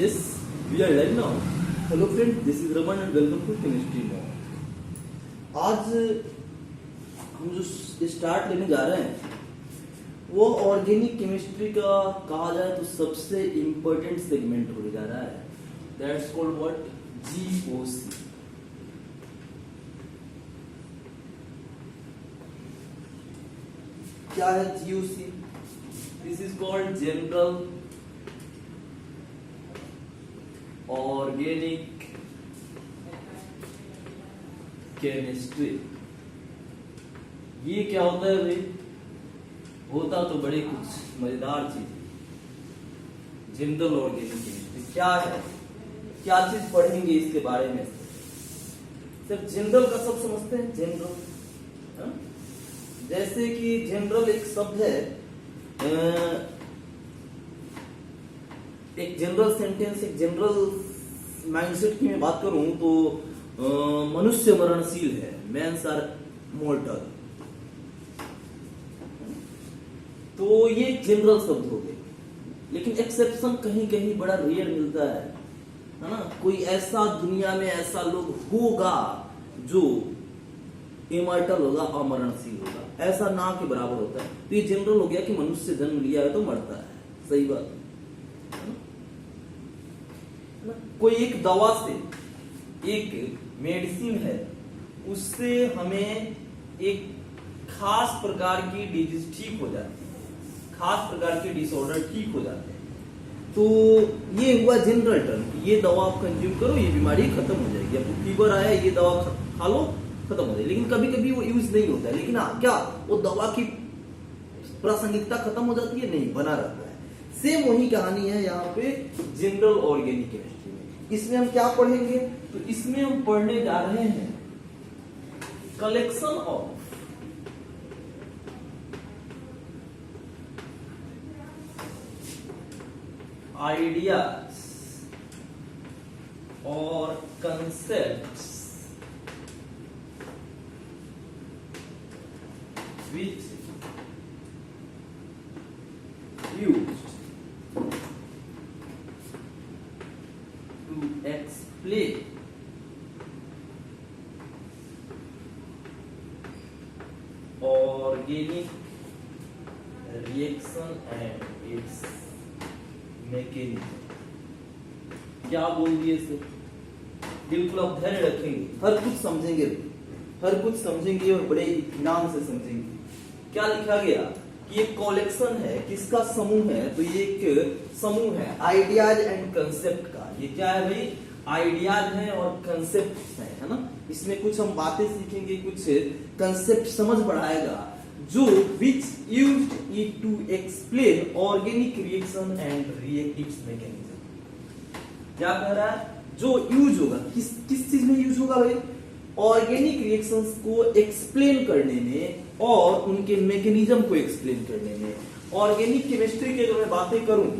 Yes, we are live now. Hello friends, this is Raman and welcome to Chemistry Now. आज हम जो start लेने जा रहे हैं वो ऑर्गेनिक केमिस्ट्री का कहा जाए तो सबसे इम्पोर्टेंट सेगमेंट होने जा रहा है. That's called what? जीओसी. क्या है GOC? This is called general organic chemistry. ये क्या होता है भाई? होता तो बड़े कुछ मजेदार चीज. जनरल ऑर्गेनिक केमिस्ट्री क्या है, क्या चीज पढ़ेंगे इसके बारे में. सिर्फ जनरल का सब समझते हैं. जनरल जैसे कि जनरल एक शब्द है, एक जनरल सेंटेंस, एक जनरल माइंडसेट की मैं बात करूं तो मनुष्य मरणशील है. Mans are mortal. तो ये जनरल शब्द हो गए. लेकिन एक्सेप्शन कहीं कहीं बड़ा रेयर मिलता है ना. कोई ऐसा दुनिया में ऐसा लोग होगा जो इमॉर्टल होगा, अमरणशील होगा. ऐसा ना के बराबर होता है. तो ये जनरल हो गया कि मनुष्य जन्म लिया है तो मरता है. सही बात. कोई एक दवा से, एक मेडिसिन है, उससे हमें एक खास प्रकार की डिजीज ठीक हो जाती है, खास प्रकार के डिसऑर्डर ठीक हो जाते हैं. तो ये हुआ जनरल टर्म. ये दवा आप कंज्यूम करो, ये बीमारी खत्म हो जाएगी. आपको फीवर आया, ये दवा खा लो, खत्म हो जाएगी. लेकिन कभी कभी वो यूज नहीं होता है. लेकिन हाँ, क्या वो दवा की प्रासंगिकता खत्म हो जाती है? नहीं, बना रहता है. सेम वही कहानी है यहाँ पे जनरल ऑर्गेनिक केमिस्ट्री में. इसमें हम क्या पढ़ेंगे? तो इसमें हम पढ़ने जा रहे हैं कलेक्शन ऑफ आइडियाज और concepts which used to explain organic reaction and its mechanism. क्या बोल दिए इसे? बिल्कुल आप धैर्य रखेंगे, हर कुछ समझेंगे, हर कुछ समझेंगे और बड़े इत्मीनान से समझेंगे. क्या लिखा गया कि ये कलेक्शन है, किसका समूह है? तो ये एक समूह है आइडियाज एंड कंसेप्ट का. ये क्या है भाई? आइडियाज है और कंसेप्ट है ना. इसमें कुछ हम बातें सीखेंगे, कुछ कंसेप्ट समझ बढ़ाएगा जो which used it to explain organic reaction and reactives mechanism. क्या कह रहा है? जो यूज होगा, किस चीज में यूज होगा भाई? ऑर्गेनिक रिएक्शंस को एक्सप्लेन करने में और उनके मैकेनिज्म को एक्सप्लेन करने में. ऑर्गेनिक केमिस्ट्री की अगर मैं बातें करूं,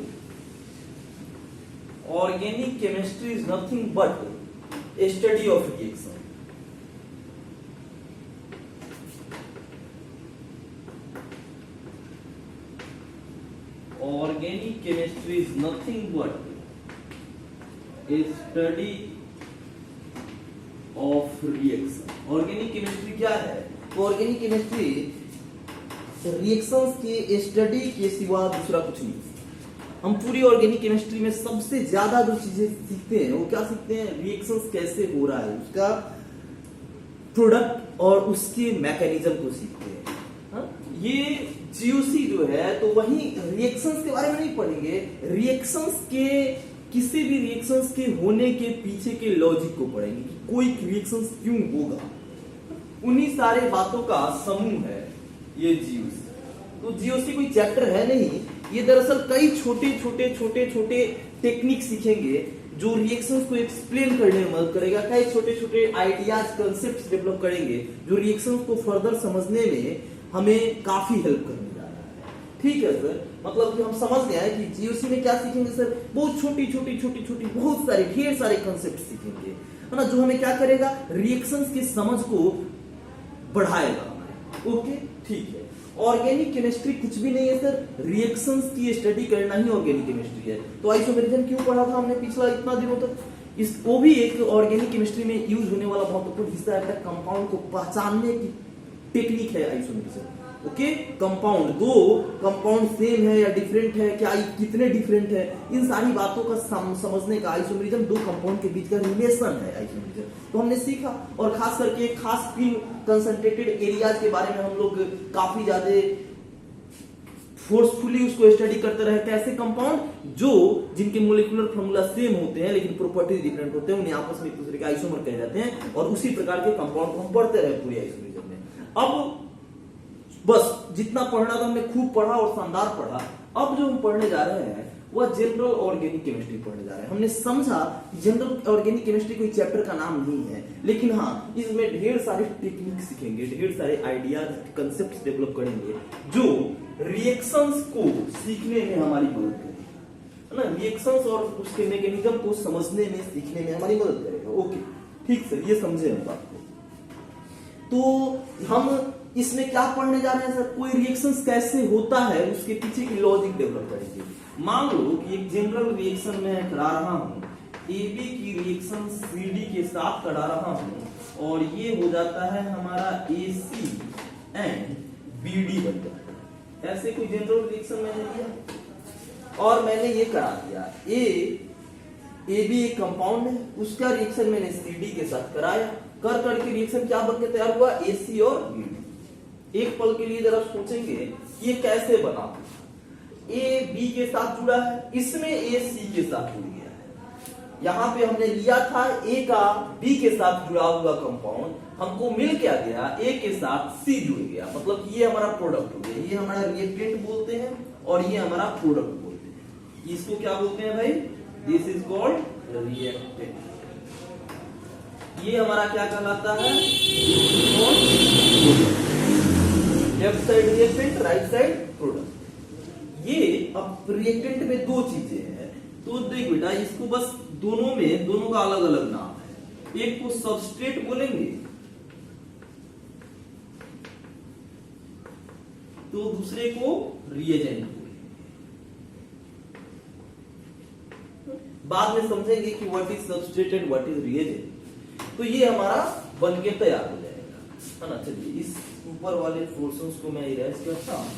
organic chemistry is nothing but A study of reaction. Organic chemistry is nothing but A study of reaction. Organic chemistry क्या है? तो ऑर्गेनिक केमिस्ट्री रिएक्शंस के स्टडी के सिवा दूसरा कुछ नहीं. हम पूरी ऑर्गेनिक केमिस्ट्री में सबसे ज्यादा जो चीजें सीखते हैं वो क्या सीखते हैं? रिएक्शंस कैसे हो रहा है, उसका प्रोडक्ट और उसके मैकेनिज्म को सीखते हैं. ये जीओसी जो है तो वही रिएक्शंस के बारे में नहीं पढ़ेंगे. रिएक्शंस के, किसी भी रिएक्शंस के होने के पीछे के लॉजिक को पढ़ेंगे कि कोई रिएक्शंस क्यों होगा. उन्हीं सारे बातों का समूह है ये जीओसी. तो जीओसी कोई चैप्टर है नहीं. ये दरअसल कई छोटे छोटे टेक्निक सीखेंगे जो रिएक्शंस को एक्सप्लेन करने में मदद करेगा. कई छोटे छोटे आइडियाज, कंसेप्ट्स डेवलप करेंगे जो रिएक्शंस को फर्दर समझने में हमें काफी हेल्प करने जा रहा है. ठीक है सर, मतलब कि हम समझ गए हैं कि जीओसी में क्या सीखेंगे सर? बहुत छोटी बहुत सारे, ढेर सारे कंसेप्ट सीखेंगे, है ना, जो हमें क्या करेगा? रिएक्शंस की समझ को बढ़ाएगा. ओके, ठीक है. ऑर्गेनिक केमिस्ट्री कुछ भी नहीं है सर, रिएक्शंस की स्टडी करना ही ऑर्गेनिक केमिस्ट्री है। तो आइसोमेरिज्म क्यों पढ़ा था हमने पिछला इतना दिनों तक, इस वो भी एक ऑर्गेनिक केमिस्ट्री में यूज होने वाला महत्वपूर्ण हिस्सा है। कंपाउंड को पहचानने की टेक्निक है आइसोमेरिज्म। ओके, कंपाउंड, दो कंपाउंड सेम है या डिफरेंट है, क्या कितने डिफरेंट है, इन सारी बातों का समझने का आइसोमेरिज्म, दो कंपाउंड के बीच का रिलेशन है आइसोमेरिज्म, तो हमने सीखा। और खास करके खास तीन कंसंट्रेटेड एरियाज के बारे में हम लोग काफी ज्यादा फोर्सफुली उसको स्टडी करते रहे। कैसे कंपाउंड जो जिनके मोलिकुलर फॉर्मूला सेम होते हैं लेकिन प्रॉपर्टीज डिफरेंट होते हैं, उन्हें आपस में एक दूसरे के आइसोमर कहे जाते हैं, और उसी प्रकार के कंपाउंड को हम पढ़ते रहे पूरे आइसोमेरिज्म में। अब बस जितना पढ़ना था हमने खूब पढ़ा और शानदार पढ़ा। अब जो हम पढ़ने जा रहे हैं वह जनरल ऑर्गेनिक केमिस्ट्री पढ़ने जा रहे हैं। हमने समझा जनरल ऑर्गेनिक केमिस्ट्री कोई चैप्टर का नाम नहीं है, लेकिन हाँ इसमें ढेर सारे टेक्निक सीखेंगे, ढेर सारे आइडियाज कंसेप्ट डेवलप करेंगे जो रिएक्शंस को सीखने में हमारी मदद करेगी, है ना। रिएक्शंस और उसके मैकेनिज्म को समझने में, सीखने में हमारी मदद करेगा। ओके ठीक सर, ये समझे हम बात को। तो हम इसमें क्या पढ़ने जा रहे हैं सर, कोई रिएक्शंस कैसे होता है उसके पीछे की लॉजिक डेवलप करेंगे। मान लो कि एक जनरल रिएक्शन में करा रहा हूं, AB की रिएक्शन CD के साथ करा रहा हूं, और ये हो जाता है हमारा AC एंड BD बन जाता है। ऐसे कोई जनरल रिएक्शन मैंने लिया और मैंने ये करा दिया, AB एक कंपाउंड है, उसका रिएक्शन मैंने CD के साथ कराया, कर करके रिएक्शन क्या बन के तैयार हुआ, AC और BD। एक पल के लिए जरा सोचेंगे ये कैसे बना। A B के साथ जुड़ा है, इसमें A C के साथ जुड़ गया है। यहां पे हमने लिया था A का B के साथ जुड़ा हुआ कंपाउंड, हमको मिल क्या गया, A के साथ C जुड़ गया, मतलब ये हमारा प्रोडक्ट हो गया। ये हमारा रिएक्टेंट बोलते हैं और ये हमारा प्रोडक्ट बोलते हैं। इसको क्या बोलते हैं भाई, दिस इज कॉल्ड रिएक्टेंट। ये हमारा क्या कहलाता है, left side reactant, right side product. ये अब रिएक्टेंट में दो चीजें हैं, तो देख बेटा इसको बस दोनों का अलग अलग नाम है। एक को सबस्ट्रेट बोलेंगे तो दूसरे को रिएजेंट बोलेंगे। बाद में समझेंगे कि what is substrate and what is reagent. तो ये हमारा बन के तैयार हो जाएगा, है ना। चलिए इस ऊपर वाले पोर्शंस को मैं इरेज करता हूं।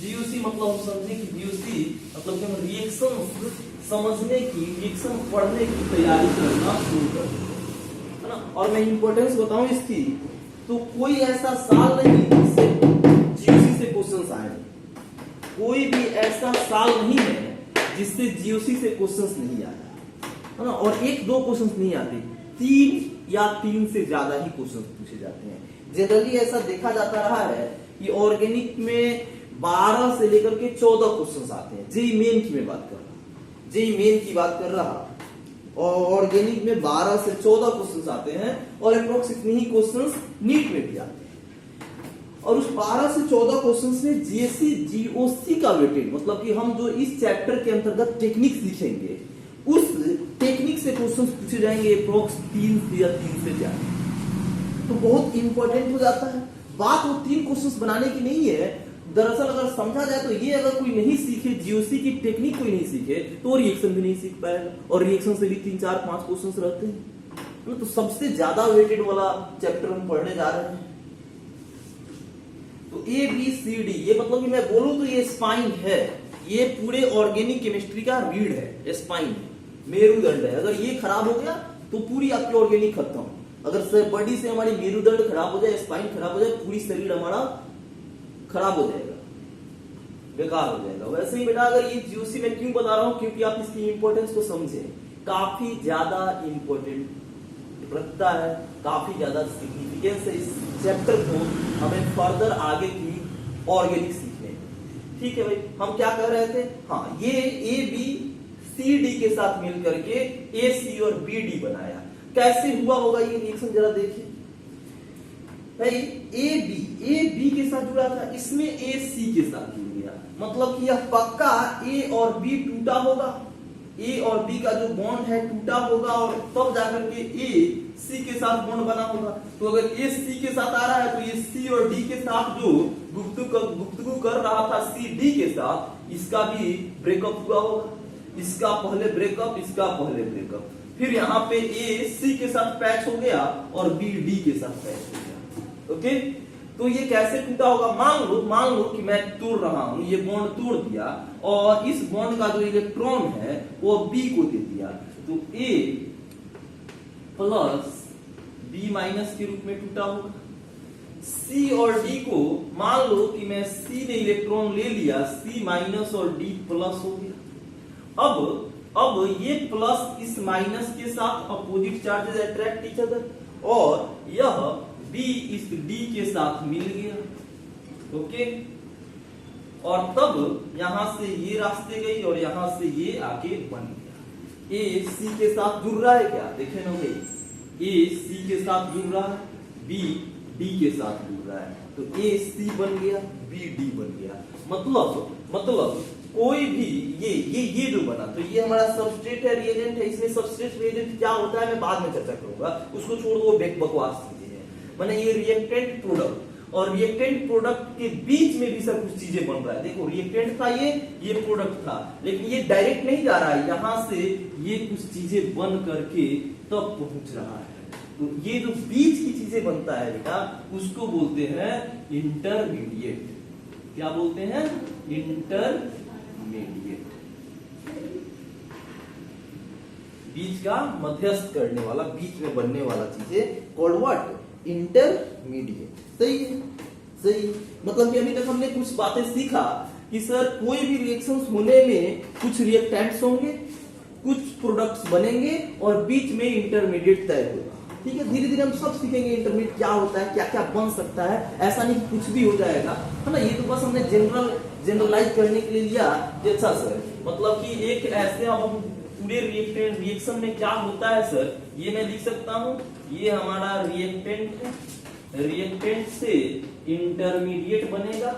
जीयूसी मतलब हम समझे कि जीयूसी मतलब कि हम रिएक्शन समझने की, रिएक्शन पढ़ने की तैयारी करना शुरू कर देते हैं, है ना। और मैं इंपॉर्टेंस बताऊं इसकी, तो कोई ऐसा साल नहीं जिससे जीयूसी से क्वेश्चंस आए, कोई भी ऐसा साल नहीं है जिससे जीयूसी से क्वेश्चंस नहीं आया, है ना। और एक दो क्वेश्चंस नहीं आते, 3 या 3 से ज्यादा ही क्वेश्चंस पूछे जाते हैं। जनरली ऐसा देखा जाता रहा है कि ऑर्गेनिक में 12 से लेकर के 14 क्वेश्चंस आते हैं। जेई मेन की मैं बात कर रहा, जेई मेन की बात कर रहा, और ऑर्गेनिक में 12 से 14 क्वेश्चंस आते हैं, और अप्रोक्स इतनी ही क्वेश्चंस नीट में भी आते हैं। और उस 12 से 14 क्वेश्चंस में जीएससी जीओसी का वेटेड, मतलब कि हम जो इस चैप्टर के अंतर्गत टेक्निक सीखेंगे उस टेक्निक से क्वेश्चंस पूछे जाएंगे अप्रोक्स 3 या 3 से ज्यादा। तो बहुत इंपॉर्टेंट हो जाता है। बात वो 3 क्वेश्चंस बनाने की नहीं है, दरअसल अगर समझा जाए तो ये अगर कोई नहीं सीखे, जीओसी की टेक्निक कोई नहीं सीखे तो रिएक्शन भी नहीं सीख पाएगा, और रिएक्शन से भी 3, 4, 5 क्वेश्चंस रहते हैं। तो सबसे ज्यादा वेटेड वाला चैप्टर हम पढ़ने जा रहे हैं। तो ए बी सी डी, ये मतलब कि मैं बोलूं तो ये स्पाइन है, ये पूरे ऑर्गेनिक केमिस्ट्री का रीढ़ है, स्पाइन मेरुदंड है। अगर ये खराब हो गया तो पूरी आपकी ऑर्गेनिक खत्म। अगर बॉडी से हमारी मेरुदंड खराब हो जाए, स्पाइन खराब हो जाए, पूरी शरीर हमारा खराब हो जाएगा, बेकार हो जाएगा। वैसे ही बेटा अगर ये जीओसी मैं क्यों बता रहा हूं, क्योंकि आप इसकी इंपॉर्टेंस को समझे, काफी ज्यादा इंपॉर्टेंट रखता है, काफी ज्यादा सिग्निफिकेंस है इस चैप्टर को हमें फर्दर आगे की ऑर्गेनिक सीखने। ठीक है भाई, हम क्या कर रहे थे, हाँ ये ए बी सी डी के साथ मिल करके ए सी और बी डी बनाया। कैसे हुआ होगा ये रिएक्शन जरा देखिए भाई। ए बी के साथ जुड़ा था, इसमें ए सी के साथ जुड़ गया, मतलब कि यह पक्का ए और बी टूटा होगा, ए और बी का जो बॉन्ड है टूटा होगा और तब जाकर के ए सी के साथ बॉन्ड बना होगा। तो अगर ए सी के साथ आ रहा है तो ये सी और डी के साथ जो गुफ्तगू कर रहा था सी डी के साथ, इसका भी ब्रेकअप हुआ होगा। इसका पहले ब्रेकअप, इसका पहले ब्रेकअप, फिर यहाँ पे ए सी के साथ पैच हो गया और बी डी के साथ पैच हो गया। ओके, तो ये कैसे टूटा होगा? मान लो कि मैं तोड़ रहा हूं, ये बॉन्ड तोड़ दिया और इस बॉन्ड का जो इलेक्ट्रॉन है वो बी को दे दिया, तो ए प्लस बी माइनस के रूप में टूटा होगा। सी और डी को मान लो कि मैं सी ने इलेक्ट्रॉन ले लिया, सी माइनस और डी प्लस हो गया। अब ये प्लस इस माइनस के साथ opposite charges attract each other और यह बी इस डी के साथ मिल गया। ओके, और तब यहां से ये रास्ते गई और यहां से ये आके बन गया। ए सी के साथ जुड़ रहा है क्या? देखे ना भाई, ए सी के साथ जुड़ रहा है, बी डी के साथ जुड़ रहा है, तो ए सी बन गया, बी डी बन गया। मतलब कोई भी ये जो बना, तो ये हमारा सबस्ट्रेट है, रिएजेंट है। इसमें सबस्ट्रेट रिएजेंट क्या होता है मैं बाद में चर्चा करूंगा, उसको छोड़ दो, वो बकवास चीजें हैं। माने ये रिएक्टेंट प्रोडक्ट और रिएक्टेंट प्रोडक्ट के बीच में भी सब कुछ चीजें बन रहा है। देखो रिएक्टेंट था ये प्रोडक्ट था, लेकिन ये डायरेक्ट नहीं जा रहा है, यहां से ये कुछ चीजें बन करके तब पहुंच रहा है। तो ये जो बीच की चीजें बनता है बेटा, उसको बोलते हैं इंटरमीडिएट। क्या बोलते हैं? इंटरमीडिएट। बीच का मध्यस्थ करने वाला, बीच में बनने वाला चीजें कॉल्ड व्हाट? इंटरमीडिएट। सही है, सही। मतलब कि अभी तक हमने कुछ बातें सीखा कि सर कोई भी रिएक्शंस होने में कुछ रिएक्टेंट्स होंगे, कुछ प्रोडक्ट्स बनेंगे और बीच में इंटरमीडिएट तय होगा। ठीक है, धीरे धीरे हम सब सीखेंगे इंटरमीडिएट क्या होता है, क्या क्या बन सकता है। ऐसा नहीं कुछ भी हो जाएगा, है ना। ये तो बस हमने जनरलाइज करने के लिए लिया। अच्छा सर, मतलब कि एक ऐसे हम पूरे रिएक्शन में क्या होता है सर, ये मैं लिख सकता हूं, ये हमारा रिएक्टेंट है, रिएक्टेंट से इंटरमीडिएट बनेगा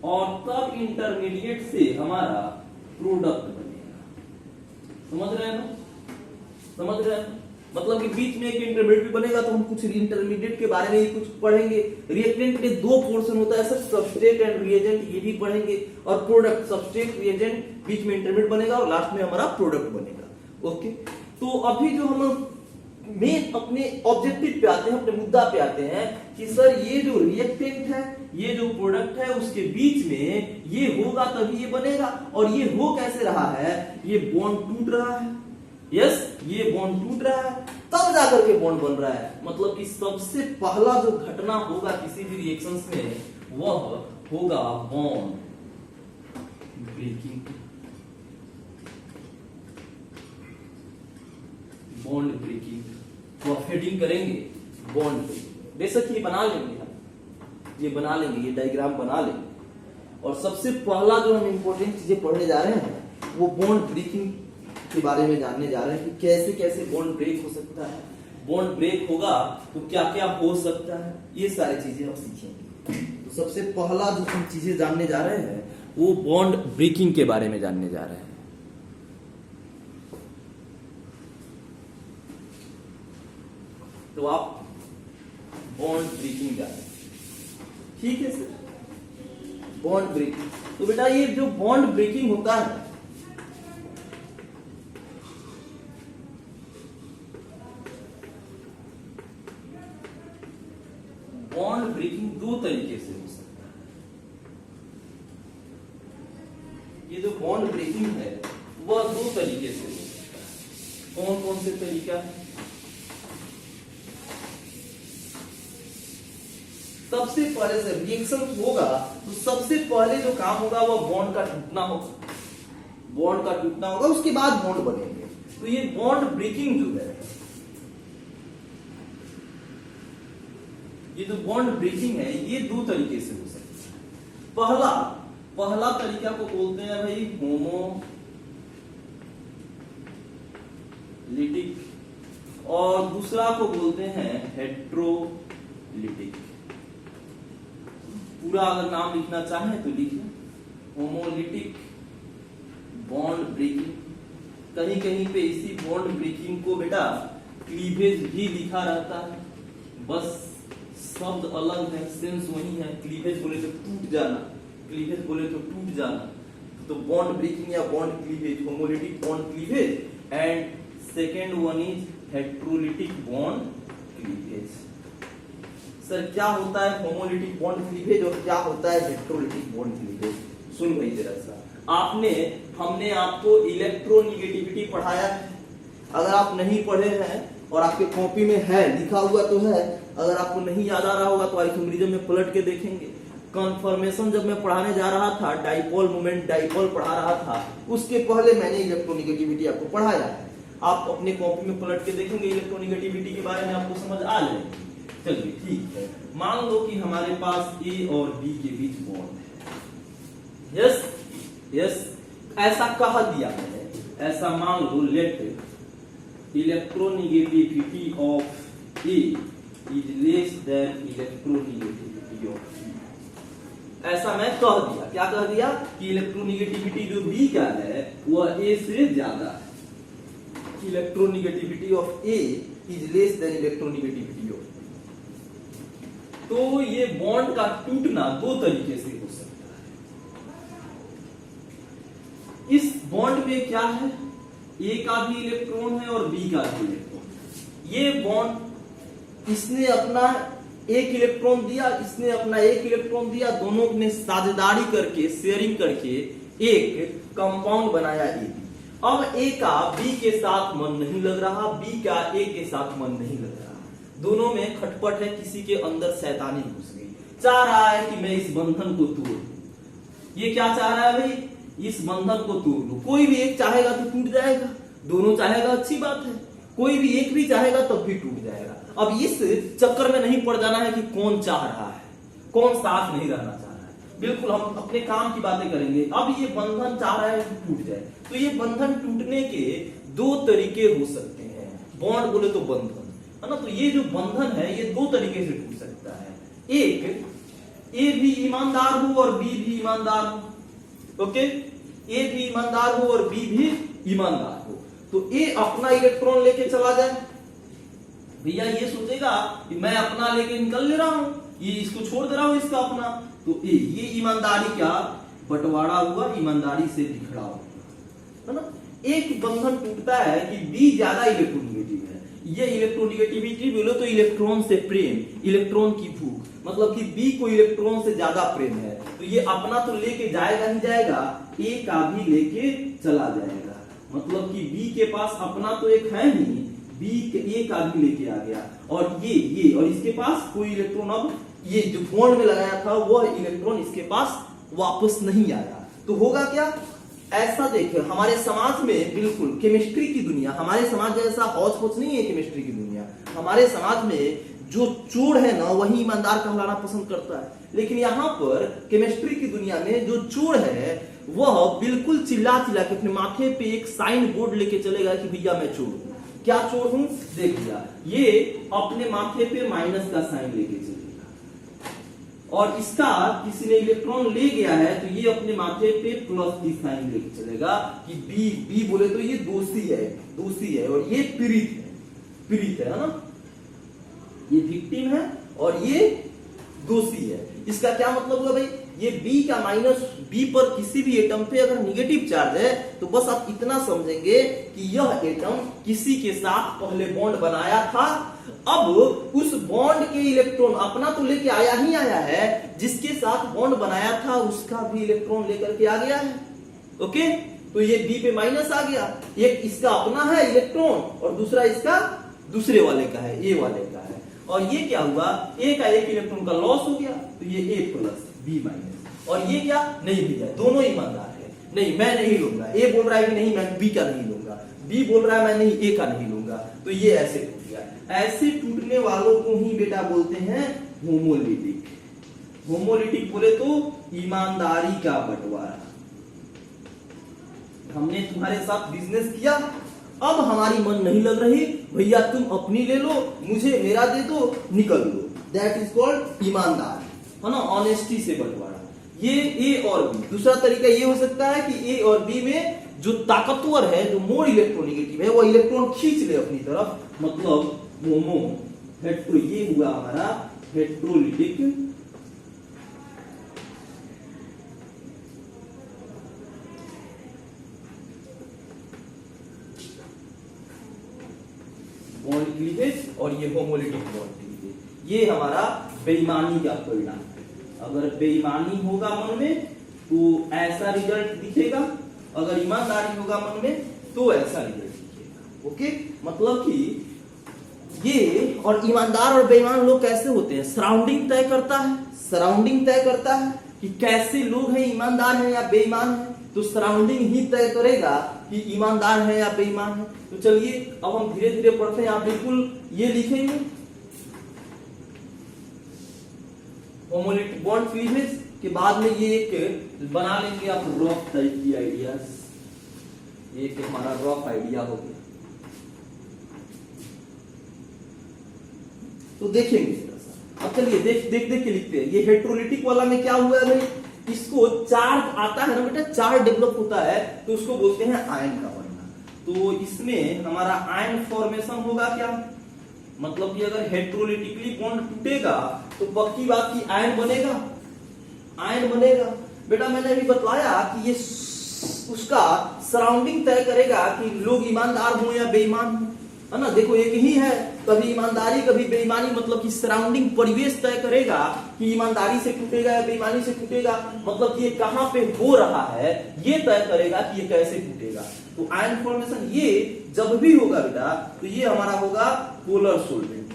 और तब इंटरमीडिएट से हमारा प्रोडक्ट बनेगा। समझ रहे हैं ना? समझ रहे हैं? मतलब कि बीच में एक इंटरमीडिएट भी बनेगा, तो हम कुछ इंटरमीडिएट के बारे में ही कुछ पढ़ेंगे। रिएक्टेंट के दो पोर्शन होता है सर, सबस्ट्रेट एंड रिएजेंट, ये भी पढ़ेंगे। और प्रोडक्ट, सबस्ट्रेट रिएजेंट, बीच में इंटरमीडिएट बनेगा और लास्ट में हमारा प्रोडक्ट बनेगा। ओके, तो अभी जो हम मेन अपने ऑब्जेक्टिव पे आते हैं, अपने मुद्दा पे आते हैं कि सर ये जो रिएक्टेंट है, ये जो प्रोडक्ट है, उसके बीच में ये होगा तभी ये बनेगा। और ये हो कैसे रहा है? ये बॉन्ड टूट रहा है। यस, ये बॉन्ड टूट रहा है तब जाकर के बॉन्ड बन रहा है। मतलब कि सबसे पहला जो घटना होगा किसी भी रिएक्शंस में, वह होगा बॉन्ड ब्रेकिंग। बॉन्ड ब्रेकिंग, तो आप हेडिंग करेंगे बॉन्ड ब्रेकिंग। बेशक ये बना लेंगे हम, ये बना लेंगे, ये डायग्राम बना लेंगे। और सबसे पहला जो हम इंपॉर्टेंट चीजें पढ़ने जा रहे हैं वो बॉन्ड ब्रेकिंग के बारे में जानने जा रहे हैं कि कैसे कैसे बॉन्ड ब्रेक हो सकता है, बॉन्ड ब्रेक होगा तो क्या क्या हो सकता है, ये सारी चीजें हम सीखेंगे। तो सबसे पहला जो हम चीजें जानने जा रहे हैं वो बॉन्ड ब्रेकिंग के बारे में जानने जा रहे हैं। तो आप बॉन्ड ब्रेकिंग जाने, ठीक है सर। बॉन्ड ब्रेकिंग, तो बेटा ये जो बॉन्ड ब्रेकिंग होता है, बॉन्ड ब्रेकिंग दो तरीके से हो सकता है। ये जो बॉन्ड ब्रेकिंग है वह दो तरीके से हो सकता है। कौन कौन से तरीका है? सबसे पहले से रिएक्शन होगा तो सबसे पहले जो काम होगा वह बॉन्ड का टूटना होगा। बॉन्ड का टूटना होगा, उसके बाद बॉन्ड बनेंगे। तो ये बॉन्ड ब्रेकिंग जो है, ये जो बॉन्ड ब्रेकिंग है, ये दो तरीके से हो सकता है। पहला तरीका को बोलते हैं भाई होमोलिटिक और दूसरा को बोलते हैं हेट्रोलिटिक। पूरा अगर नाम लिखना चाहें तो लिख लें, होमोलिटिक बॉन्ड ब्रेकिंग। कहीं कहीं पे इसी बॉन्ड ब्रेकिंग को बेटा क्लीवेज भी लिखा रहता है, बस शब्द अलग है, सेंस वही है। क्लीवेज बोले तो टूट जाना, क्लीवेज बोले तो टूट जाना। तो बॉन्ड ब्रेकिंग या bond cleavage, homolytic bond cleavage and second one is heterolytic bond cleavage. Sir क्या होता है होमोलिटिक बॉन्ड क्लीवेज और क्या होता है हेट्रोलिटिक बॉन्ड क्लीवेज? सुन भाई जरा सा, हमने आपको इलेक्ट्रोनिगेटिविटी पढ़ाया है। अगर आप नहीं पढ़े हैं और आपके कॉपी में है, लिखा हुआ तो है, अगर आपको नहीं याद आ रहा होगा तो आइसोमेरिज्म में पलट के देखेंगे। कन्फर्मेशन जब मैं पढ़ाने जा रहा था, डाइपोल मोमेंट, डाइपोल पढ़ा रहा था, उसके पहले मैंने इलेक्ट्रोनिगेटिविटी आपको पढ़ाया है। आप अपने कॉपी में पलट के देखेंगे, इलेक्ट्रोनिगेटिविटी के बारे में आपको समझ आ जाएगी। चलिए ठीक है, मान लो कि हमारे पास ए और बी के बीच बॉन्ड है। यस यस, ऐसा कह दिया मैंने, ऐसा मान लो, let electronegativity of A is less than electronegativity of B. ऐसा मैं कह दिया, क्या कह दिया कि इलेक्ट्रोनिगेटिविटी जो बी का है वह ए से ज्यादा है। Electronegativity of A is less than electronegativity of B. तो ये बॉन्ड का टूटना दो तरीके से हो सकता है। इस बॉन्ड में क्या है, ए का भी इलेक्ट्रॉन है और बी का भी इलेक्ट्रॉन। ये बॉन्ड, इसने अपना एक इलेक्ट्रॉन दिया, इसने अपना एक इलेक्ट्रॉन दिया, दोनों ने साझेदारी करके, शेयरिंग करके एक कंपाउंड बनाया ए। अब ए का बी के साथ मन नहीं लग रहा, बी का ए के साथ मन नहीं लग रहा, दोनों में खटपट है, किसी के अंदर शैतानी घुस गई, चाह रहा है कि मैं इस बंधन को तोड़ दूं। ये क्या चाह रहा है भाई, इस बंधन को तोड़ दूं। कोई भी एक चाहेगा तो टूट जाएगा, दोनों चाहेगा अच्छी बात है, कोई भी एक भी चाहेगा तब भी टूट जाएगा। अब इस चक्कर में नहीं पड़ जाना है कि कौन चाह रहा है, कौन साथ नहीं रहना चाह रहा है। बिल्कुल हम अपने काम की बातें करेंगे। अब ये बंधन चाह रहा है कि टूट जाए, तो ये बंधन टूटने के दो तरीके हो सकते हैं। बॉन्ड बोले तो बंधन है ना, तो ये जो बंधन है ये दो तरीके से टूट सकता है। एक, ए भी ईमानदार हो और बी भी ईमानदार हो। ओके, ए भी ईमानदार हो और बी भी ईमानदार हो। तो ए अपना इलेक्ट्रॉन लेके चला जाए, भैया ये सोचेगा कि मैं अपना लेके निकल ले रहा हूं, ये इसको छोड़ दे रहा हूं, इसका अपना। तो ये ईमानदारी क्या बंटवारा हुआ, ईमानदारी से बिखरा हुआ, है ना। एक बंधन टूटता है कि बी ज्यादा इलेक्ट्रोनिगेटिव है। ये इलेक्ट्रोनिगेटिविटी बोलो तो इलेक्ट्रॉन से प्रेम, इलेक्ट्रॉन की भूख, मतलब कि बी को इलेक्ट्रॉन से ज्यादा प्रेम है, तो ये अपना तो लेके जाएगा ही जाएगा, ए का भी लेके चला जाएगा। मतलब कि बी के पास अपना तो एक है नहीं, बी के ए का भी लेके आ गया, और ये और इसके पास कोई इलेक्ट्रॉन, अब ये जो बॉन्ड में लगाया था वह इलेक्ट्रॉन इसके पास वापस नहीं आया। तो होगा क्या, ऐसा देखिए हमारे समाज में, बिल्कुल केमिस्ट्री की दुनिया, हमारे समाज जैसा हौच पौच नहीं है केमिस्ट्री की दुनिया। हमारे समाज में जो चोर है ना वही ईमानदार कहलाना पसंद करता है, लेकिन यहाँ पर केमिस्ट्री की दुनिया में जो चोर है वह बिल्कुल चिल्ला चिल्ला के अपने माथे पे एक साइन बोर्ड लेके चलेगा कि भैया मैं चोर हूं। क्या चोर हूं, देख लिया, ये अपने माथे पे माइनस का साइन लेके चलेगा, और इसका किसी ने इलेक्ट्रॉन ले गया है तो ये अपने माथे पे प्लस की साइन लेके चलेगा कि बी बोले तो ये दोषी है, और ये पीड़ित है ना, ये विक्टिम है और ये दोषी है। इसका क्या मतलब हुआ भाई, ये बी का माइनस, बी पर किसी भी एटम पे अगर निगेटिव चार्ज है तो बस आप इतना समझेंगे कि यह एटम किसी के साथ पहले बॉन्ड बनाया था, अब उस बॉन्ड के इलेक्ट्रॉन अपना तो लेके आया ही आया है, जिसके साथ बॉन्ड बनाया था उसका भी इलेक्ट्रॉन लेकर के आ गया है। ओके, तो ये बी पे माइनस आ गया, एक इसका अपना है इलेक्ट्रॉन और दूसरा इसका दूसरे वाले का है, ए वाले का है, और ये क्या हुआ, ए का एक इलेक्ट्रॉन का लॉस हो गया, तो ये ए प्लस बी माइनस, और ये क्या, नहीं भैया दोनों ईमानदार है, नहीं मैं नहीं लूंगा, ए बोल रहा है कि नहीं मैं बी का नहीं लूंगा, बी बोल रहा है मैं नहीं ए का नहीं लूंगा, तो ये ऐसे टूट गया। ऐसे टूटने वालों को ही बेटा बोलते हैं होमोलिटिक। होमोलिटिक बोले तो ईमानदारी का बंटवारा। हमने तुम्हारे साथ बिजनेस किया, अब हमारी मन नहीं लग रही, भैया तुम अपनी ले लो, मुझे मेरा दे दो, निकल लो, दैट इज कॉल्ड ईमानदार, है ना, ऑनेस्टी से बंटवारा। ये ए और बी। दूसरा तरीका ये हो सकता है कि ए और बी में जो ताकतवर है, जो मोर इलेक्ट्रोनेगेटिव है, वो इलेक्ट्रॉन खींच ले अपनी तरफ, मतलब होमो हेट्रो, ये हुआ हमारा हेट्रोलिटिक बॉन्ड क्लीवेज और ये होमोलिटिक बॉन्ड क्लीवेज। ये हमारा बेईमानी का परिणाम है। अगर बेईमानी होगा मन में तो ऐसा रिजल्ट दिखेगा, अगर ईमानदारी होगा मन में तो ऐसा रिजल्ट दिखेगा। ओके, मतलब कि ये और ईमानदार और बेईमान लोग कैसे होते हैं, सराउंडिंग तय करता है। सराउंडिंग तय करता है कि कैसे लोग हैं, ईमानदार हैं या बेईमान हैं। तो सराउंडिंग ही तय करेगा कि ईमानदार है या बेईमान है। तो चलिए अब हम धीरे धीरे पढ़ते हैं। आप बिल्कुल ये लिखेंगे होमोलिटिक बॉन्ड क्लीवेज के बाद में ये एक बना लेंगे आप रफ टाइप की आइडियाज। एक हमारा रफ आइडिया हो गया। तो देखेंगे थोड़ा सा। अब चलिए देख के लिखते हैं। ये हेट्रोलिटिक वाला में क्या हुआ है भाई, इसको चार्ज आता है ना बेटा, चार्ज डेवलप होता है तो उसको बोलते हैं आयन का बनना। तो इसमें हमारा आयन फॉर्मेशन होगा क्या, मतलब कि अगर हेट्रोलिटिकली बॉन्ड टूटेगा तो पक्की बात की आयन बनेगा, आयन बनेगा। बेटा मैंने अभी बताया कि ये उसका सराउंडिंग तय करेगा कि लोग ईमानदार हो या बेईमान हो, है ना। देखो एक ही है, कभी ईमानदारी कभी बेईमानी, मतलब कि सराउंडिंग परिवेश तय करेगा कि ईमानदारी से टूटेगा या बेईमानी से टूटेगा। मतलब कि ये कहां पे हो रहा है ये तय करेगा कि ये कैसे टूटेगा। तो आयन फॉर्मेशन ये जब भी होगा बेटा तो ये हमारा होगा पोलर सोल्वेंट।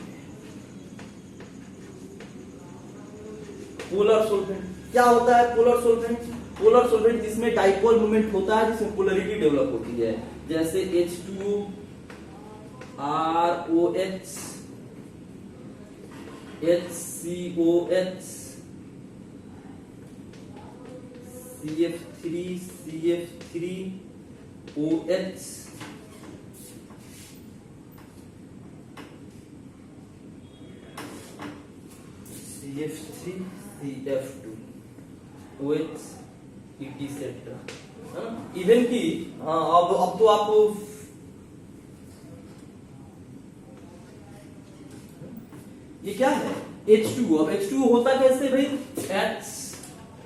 पोलर सोल्वेंट क्या होता है, पोलर सोल्वेंट, पोलर सोल्वेंट जिसमें डाइपोल मूवमेंट होता है, जिसमें पोलरिटी डेवलप होती है, जैसे H2 ROH HCOH CF3 CF3OH CF3 CF2 OH etc, है ना। इवन की अब तो आप ये क्या है H2। अब H2 होता कैसे भाई,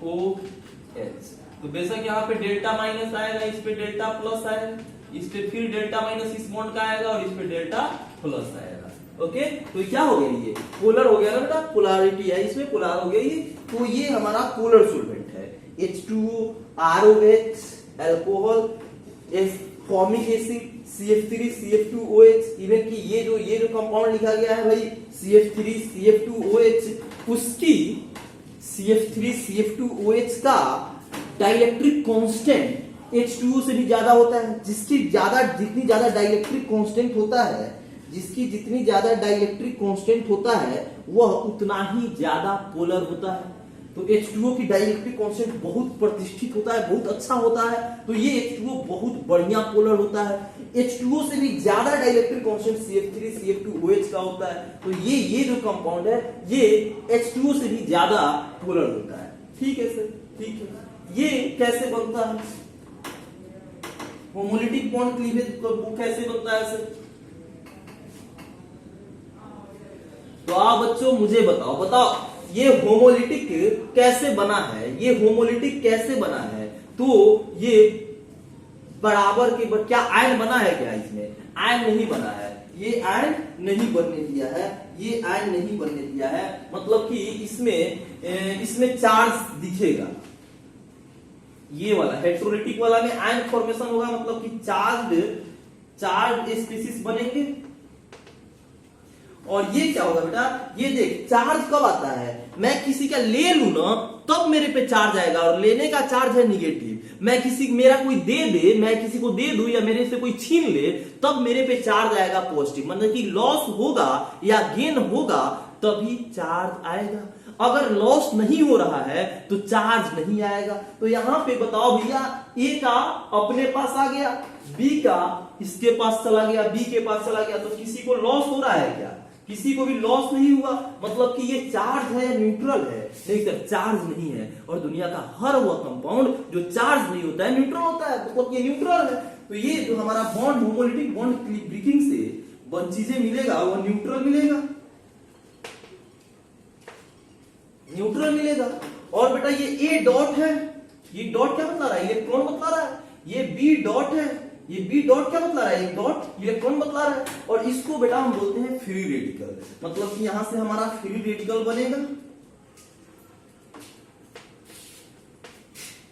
HOH। तो बेशक यहाँ पे डेल्टा माइनस आएगा, इस पे डेल्टा प्लस आएगा, इस पे फिर डेल्टा माइनस इस बॉन्ड का आएगा और इस पे डेल्टा प्लस आएगा। ओके, तो क्या हो गया, ये पोलर हो गया ना बेटा, पोलैरिटी है इसमें, पोलर हो गया ये। तो ये हमारा पोलर सोल्वेंट है। H2O ROH alcohol, formic acid CF3 CF2OH। Even कि ये जो कंपाउंड लिखा गया है भाई CF3 CF2OH, उसकी CF3 CF2OH का डाइलेक्ट्रिक कांस्टेंट H2O से भी ज्यादा होता है। जितनी ज्यादा डाइलेक्ट्रिक कांस्टेंट होता है, जिसकी जितनी ज्यादा डाइलेक्ट्रिक कांस्टेंट होता है वह उतना ही ज्यादा पोलर होता है। तो H2O की डाइलेक्ट्रिक कांस्टेंट बहुत प्रतिष्ठित होता है, बहुत अच्छा होता है। तो ये H2O बहुत बढ़िया पोलर होता है। H2O से भी ज्यादा डाइलेक्ट्रिक कांस्टेंट CF3 CF2OH का होता है। तो ये जो कंपाउंड है ये H2O से भी ज्यादा पोलर होता है। ठीक है सर, ठीक है। ये कैसे बनता है होमोलिटिक बॉन्ड क्लीवेज, कैसे बनता है सर? तो आप बच्चों मुझे बताओ ये होमोलिटिक कैसे बना है, ये होमोलिटिक कैसे बना है? तो ये बराबर के क्या आयन बना है क्या? इसमें आयन नहीं बना है, ये आयन नहीं बनने दिया है, ये आयन नहीं बनने दिया है। मतलब कि इसमें चार्ज दिखेगा, ये वाला हेट्रोलिटिक वाला में आयन फॉर्मेशन होगा, मतलब कि चार्ज स्पीसीज बनेंगे। और ये क्या होगा बेटा, ये देख चार्ज कब आता है, मैं किसी का ले लू ना तब मेरे पे चार्ज आएगा, और लेने का चार्ज है निगेटिव। मैं मेरा कोई दे, मैं किसी को दे दूं या मेरे से कोई छीन ले तब मेरे पे चार्ज आएगा पॉजिटिव। मतलब कि लॉस होगा या गेन होगा तभी चार्ज आएगा। अगर लॉस नहीं हो रहा है तो चार्ज नहीं आएगा। तो यहां पे बताओ भैया, ए का अपने पास आ गया, बी का इसके पास चला गया, बी के पास चला गया, तो किसी को लॉस हो रहा है क्या? किसी को भी लॉस नहीं हुआ, मतलब कि ये चार्ज है, न्यूट्रल है, नहीं सर चार्ज नहीं है। और दुनिया का हर वो कंपाउंड जो चार्ज नहीं होता है न्यूट्रल होता है, मतलब ये न्यूट्रल है। तो ये जो हमारा बॉन्ड होमोलिटिक बॉन्ड ब्रेकिंग से वन चीजें मिलेगा, वो न्यूट्रल मिलेगा, न्यूट्रल मिलेगा। और बेटा ये ए डॉट है, ये डॉट क्या बता रहा है, इलेक्ट्रॉन बता रहा है। ये बी डॉट है, ये बी डॉट क्या बता रहा है, एक डॉट इलेक्ट्रॉन बता रहा है। और इसको बेटा हम बोलते हैं फ्री रेडिकल, मतलब कि यहां से हमारा फ्री रेडिकल बनेगा,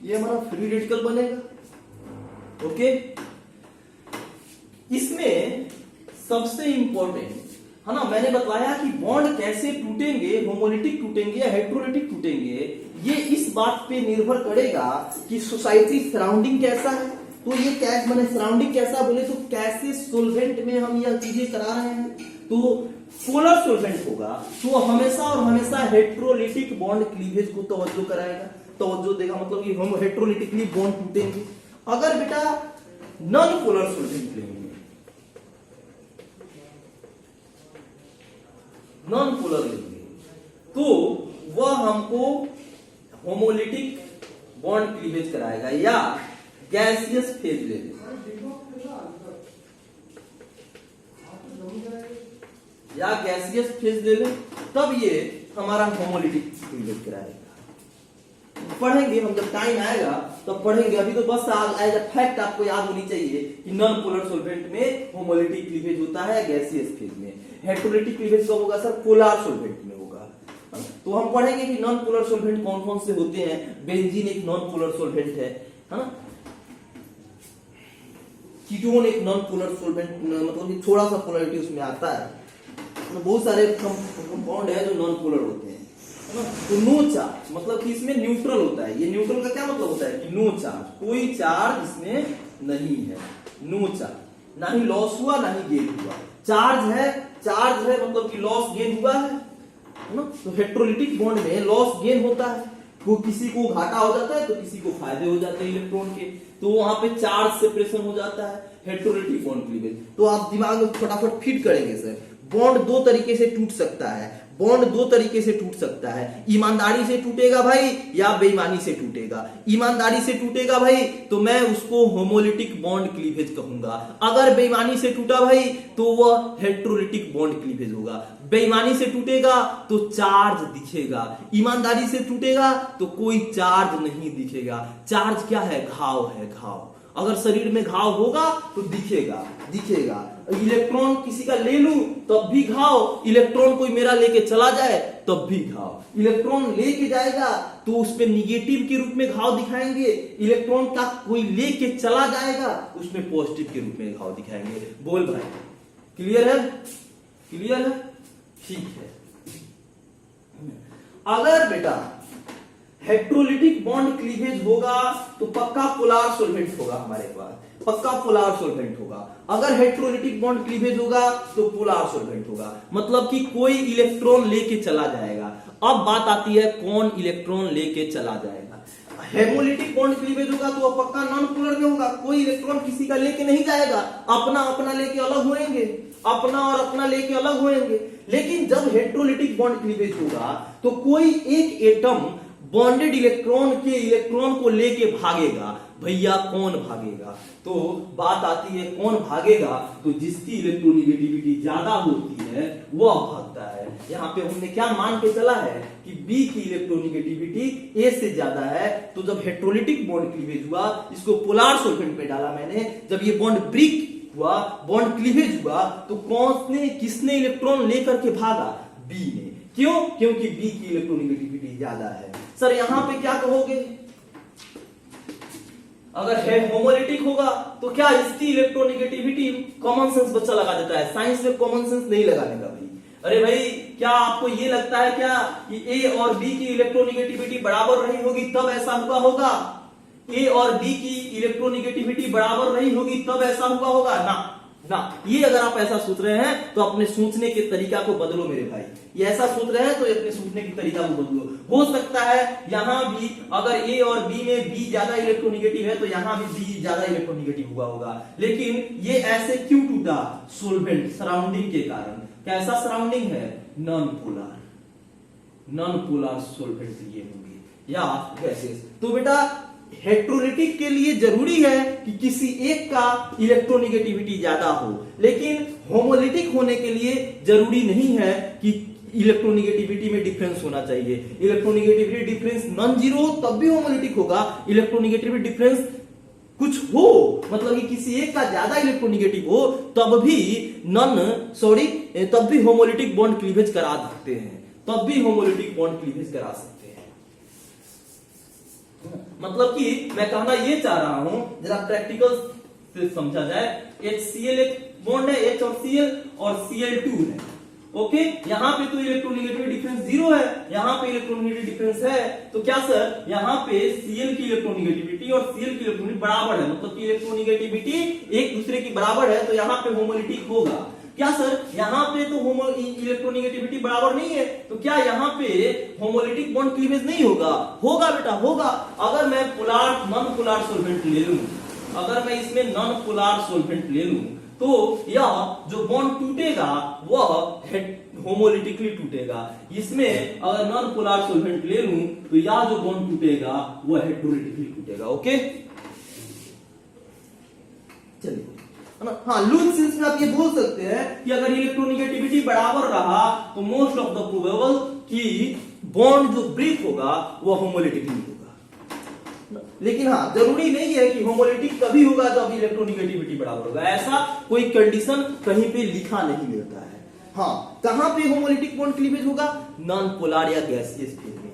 ये हमारा फ्री रेडिकल बनेगा। ओके, इसमें सबसे इंपॉर्टेंट है ना, मैंने बताया कि बॉन्ड कैसे टूटेंगे, होमोलिटिक टूटेंगे या हेट्रोलिटिक टूटेंगे, ये इस बात पे निर्भर करेगा कि सोसाइटी सराउंडिंग कैसा है। तो ये क्या मैंने सराउंडिंग कैसा बोले तो कैसे सोल्वेंट में हम यह चीजें करा रहे हैं, तो पोलर सोल्वेंट होगा तो हमेशा और हमेशा हेट्रोलिटिक बॉन्ड क्लीवेज को तवज्जो कराएगा, तवज्जो देगा, मतलब कि हम हेट्रोलिटिकली बॉन्ड टूटेंगे। अगर बेटा नॉन पोलर सोल्वेंट लेंगे, नॉन पोलर लेंगे, तो वह हमको होमोलिटिक बॉन्ड क्लीवेज कराएगा, या गैसियस फेज ले लें, या गैसियस फेज ले लें, तब ये हमारा होमोलिटिक क्लीवेज कराएगा। पढ़ेंगे हम, जब टाइम आएगा तब पढ़ेंगे, अभी तो बस एज अ फैक्ट आपको याद होनी चाहिए कि नॉन पोलर सोल्वेंट में होमोलिटिक क्लीवेज होता है गैसियस फेज में। हेट्रोलिटिक क्लीवेज कब होगा सर, पोलर सोल्वेंट में होगा। तो हम पढ़ेंगे कि नॉन पोलर सोल्वेंट कौन कौन से होते हैं। बेंजीन एक नॉन पोलर सोल्वेंट है ना, कीटोन एक नॉन पोलर सोल्वेंट, मतलब कि थोड़ा सा पोलरिटी उसमें आता है, बहुत सारे कंपाउंड है जो नॉन पोलर होते हैं ना। तो नो चार्ज मतलब कि इसमें न्यूट्रल होता है। ये न्यूट्रल का क्या मतलब होता है कि नो चार्ज, कोई चार्ज इसमें नहीं है, नो चार्ज, ना ही लॉस हुआ ना ही गेन हुआ, चार्ज है, चार्ज है मतलब कि लॉस गेन हुआ है ना। तो हेट्रोलिटिक बॉन्ड में लॉस गेन होता है, वो किसी को घाटा हो जाता है तो किसी को फायदे हो जाते हैं इलेक्ट्रॉन के, तो वहां पे चार्ज सेपरेशन हो जाता है हेट्रोलिटिक बॉन्ड क्लीवेज। तो आप दिमाग में फटाफट फिट करेंगे सर, बॉन्ड दो तरीके से टूट सकता है, बॉन्ड दो तरीके से टूट सकता है, ईमानदारी से टूटेगा भाई या बेईमानी से टूटेगा। ईमानदारी से टूटेगा भाई तो मैं उसको होमोलिटिक बॉन्ड क्लीवेज कहूंगा, अगर बेईमानी से टूटा भाई तो वह हेट्रोलिटिक बॉन्ड क्लीवेज होगा। बेईमानी से टूटेगा तो चार्ज दिखेगा, ईमानदारी से टूटेगा तो कोई चार्ज नहीं दिखेगा। चार्ज क्या है, घाव है, घाव। अगर शरीर में घाव होगा तो दिखेगा, दिखेगा। इलेक्ट्रॉन किसी का ले लूं तब भी घाव, इलेक्ट्रॉन कोई मेरा लेके चला जाए तब भी घाव। इलेक्ट्रॉन लेके जाएगा तो उस पे निगेटिव के रूप में घाव दिखाएंगे, इलेक्ट्रॉन का कोई लेके चला जाएगा उसमें पॉजिटिव के रूप में घाव दिखाएंगे। बोल भाई, क्लियर है, क्लियर है, ठीक है। अगर बेटा हेट्रोलिटिक बॉन्ड क्लीवेज होगा तो पक्का पोलर सोल्वेंट होगा हमारे पास, पक्का पोलर सोल्वेंट होगा। अगर हेट्रोलिटिक बॉन्ड क्लीवेज होगा तो पोलर सोल्वेंट होगा, मतलब कि कोई इलेक्ट्रॉन लेके चला जाएगा। अब बात आती है कौन इलेक्ट्रॉन लेके चला जाएगा। हेमोलिटिक बॉन्ड क्लीवेज होगा तो वह पक्का नॉन पोलर में होगा, कोई इलेक्ट्रॉन किसी का लेके नहीं जाएगा, अपना अपना लेके अलग होएंगे, अपना और अपना लेके अलग होएंगे। लेकिन जब हेट्रोलिटिक बॉन्ड क्लीवेज होगा तो कोई एक एटम बॉन्डेड इलेक्ट्रॉन के इलेक्ट्रॉन को लेके भागेगा। भैया कौन भागेगा, तो बात आती है कौन भागेगा, तो जिसकी इलेक्ट्रोनिगेटिविटी ज्यादा होती है वह भागता है। यहाँ पे हमने क्या मान के चला है कि बी की इलेक्ट्रोनिगेटिविटी ए से ज्यादा है। तो जब हेट्रोलिटिक बॉन्ड क्लीवेज हुआ, इसको पोलर सोल्वेंट में डाला मैंने, जब ये बॉन्ड ब्रेक हुआ, बॉन्ड क्लीवेज हुआ, तो कौन ने किसने इलेक्ट्रॉन लेकर के भागा, बी ने। क्यों, क्योंकि बी की इलेक्ट्रोनिगेटिविटी ज्यादा है। सर यहां पे क्या कहोगे, अगर है होमोलिटिक होगा तो क्या इसकी इलेक्ट्रोनिगेटिविटी, कॉमन सेंस बच्चा लगा देता है, साइंस में कॉमन सेंस नहीं लगाने का भाई। अरे भाई क्या आपको ये लगता है क्या कि ए और बी की इलेक्ट्रोनिगेटिविटी बराबर रही होगी तब ऐसा हुआ होगा, ए और बी की इलेक्ट्रोनिगेटिविटी बराबर रही होगी तब ऐसा हुआ होगा ना, ना। ये अगर आप ऐसा सोच रहे हैं तो अपने सोचने के तरीका को बदलो मेरे भाई, ये ऐसा सोच रहे हैं तो अपने सोचने के तरीका को बदलो। हो सकता है यहां भी अगर ए और बी में बी ज्यादा इलेक्ट्रोनिगेटिव है तो यहां भी बी ज्यादा इलेक्ट्रोनिगेटिव हुआ होगा, लेकिन ये ऐसे क्यों टूटा, सोल्वेंट सराउंडिंग के कारण। कैसा सराउंडिंग है, non polar, non polar solvent लिए होंगे या गैसेस। तो बेटा हेट्रोलिटिक के लिए जरूरी है कि किसी एक का इलेक्ट्रोनेगेटिविटी ज्यादा हो, लेकिन होमोलिटिक होने के लिए जरूरी नहीं है कि इलेक्ट्रोनेगेटिविटी में डिफरेंस होना चाहिए। इलेक्ट्रोनेगेटिविटी डिफरेंस नॉन जीरो तब भी होमोलिटिक होगा, इलेक्ट्रोनेगेटिविटी डिफरेंस कुछ हो मतलब कि किसी एक का ज्यादा इलेक्ट्रोनेगेटिव हो तब भी तब भी होमोलिटिक बॉन्ड क्लीवेज करा सकते हैं, तब भी होमोलिटिक बॉन्ड क्लीवेज करा सकते हैं। मतलब कि मैं कहना ये चाह रहा हूं, जरा प्रैक्टिकल से समझा जाए। HCl एक बॉन्ड है, H और Cl और Cl2 है, ओके। यहाँ पे तो इलेक्ट्रोनेगेटिविटी डिफरेंस 0 है, यहाँ पे इलेक्ट्रोनेगेटिविटी डिफरेंस है, तो क्या सर यहाँ पे Cl की इलेक्ट्रोनेगेटिविटी और Cl की इलेक्ट्रोनेगेटिविटी बराबर है, मतलब कि इलेक्ट्रोनेगेटिविटी एक दूसरे की बराबर है, तो यहाँ पे होमोलिटिक होगा। क्या सर यहाँ पे तो इलेक्ट्रोनेगेटिविटी बराबर नहीं है, तो क्या यहाँ पे होमोलिटिक बॉन्ड क्लीवेज नहीं होगा? होगा बेटा, होगा। अगर मैं नॉन पोलर सॉल्वेंट ले लूं, अगर मैं इसमें नॉन पोलर सॉल्वेंट ले लूं, तो यह जो बॉन्ड टूटेगा वह होमोलिटिकली टूटेगा। इसमें अगर नॉन पोलर सॉल्वेंट ले लूं, तो यह जो बॉन्ड टूटेगा वह हेट्रोलिटिकली टूटेगा, ओके। चलिए, हाँ, लूज सेंस में आप ये बोल सकते हैं कि अगर इलेक्ट्रोनेगेटिविटी बराबर रहा तो मोस्ट ऑफ द प्रोबेबल कि बॉन्ड जो ब्रेक होगा वो होमोलिटिकली होगा। लेकिन हाँ, जरूरी नहीं है कि होमोलिटिक तभी होगा जब इलेक्ट्रोनेगेटिविटी बराबर होगा, ऐसा कोई कंडीशन कहीं पे लिखा नहीं मिलता है। हाँ, कहां पे होमोलिटिक बॉन्ड क्लीवेज होगा? नॉन पोलर या गैसियस फेज में।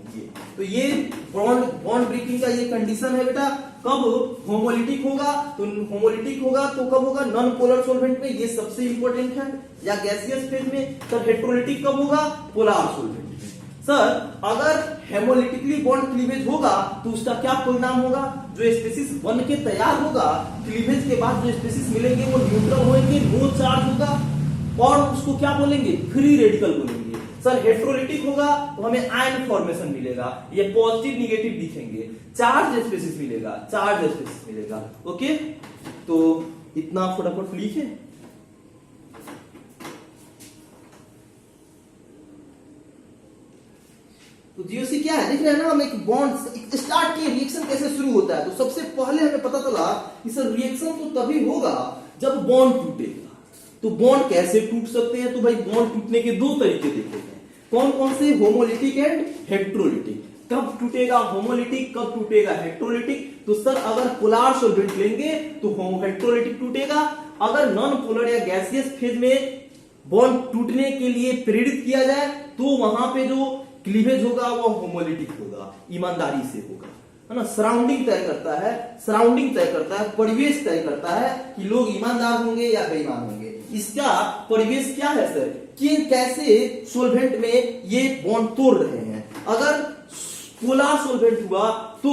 तो ये बॉन्ड ब्रेकिंग का ये कंडीशन है बेटा। कब होमोलिटिक होगा? तो होमोलिटिक होगा तो कब होगा? नॉन पोलर सॉल्वेंट में, ये सबसे इंपॉर्टेंट है। या गैसियस फेज में। सर हेट्रोलिटिक कब होगा? पोलर सॉल्वेंट में। सर अगर हेमोलिटिकली बॉन्ड क्लीवेज होगा तो उसका क्या परिणाम होगा? जो स्पेसिस बन के तैयार होगा, क्लीवेज के बाद जो स्पेसिस मिलेंगे वो न्यूट्रल होंगे, नो चार्ज होगा, और उसको क्या बोलेंगे? फ्री रेडिकल बोलेंगे। सर हेट्रोलिटिक होगा तो हमें आयन फॉर्मेशन मिलेगा, ये पॉजिटिव निगेटिव दिखेंगे, चार्ज स्पेसिस मिलेगा, चार्ज स्पेसिस मिलेगा, ओके। तो इतना फटाफट लिखे। तो जीओसी क्या है? देख रहे हैं ना हम, एक बॉन्ड स्टार्ट किए, रिएक्शन कैसे शुरू होता है। तो सबसे पहले हमें पता चला कि सर रिएक्शन तो तभी होगा जब बॉन्ड टूटेगा। तो बॉन्ड कैसे टूट सकते हैं? तो भाई बॉन्ड टूटने के दो तरीके देखे हैं। कौन कौन से? Homolytic and heterolytic. कब टूटेगा होमोलिटिक, कब टूटेगा हेट्रोलिटिक? तो सर अगर पोलर सॉल्वेंट लेंगे तो हेट्रोलिटिक टूटेगा। अगर नॉन पोलर या गैसियस फेज में बॉन्ड टूटने के लिए प्रेरित किया जाए तो वहां पे जो क्लीवेज होगा वो होमोलिटिक होगा, ईमानदारी से होगा, है ना। सराउंडिंग तय करता है, सराउंडिंग तय करता है, परिवेश तय करता है कि लोग ईमानदार होंगे या बेईमान होंगे। इसका परिवेश क्या है सर? कि कैसे सॉल्वेंट में ये बॉन्ड तोड़ रहे हैं। अगर पोलर सॉल्वेंट हुआ तो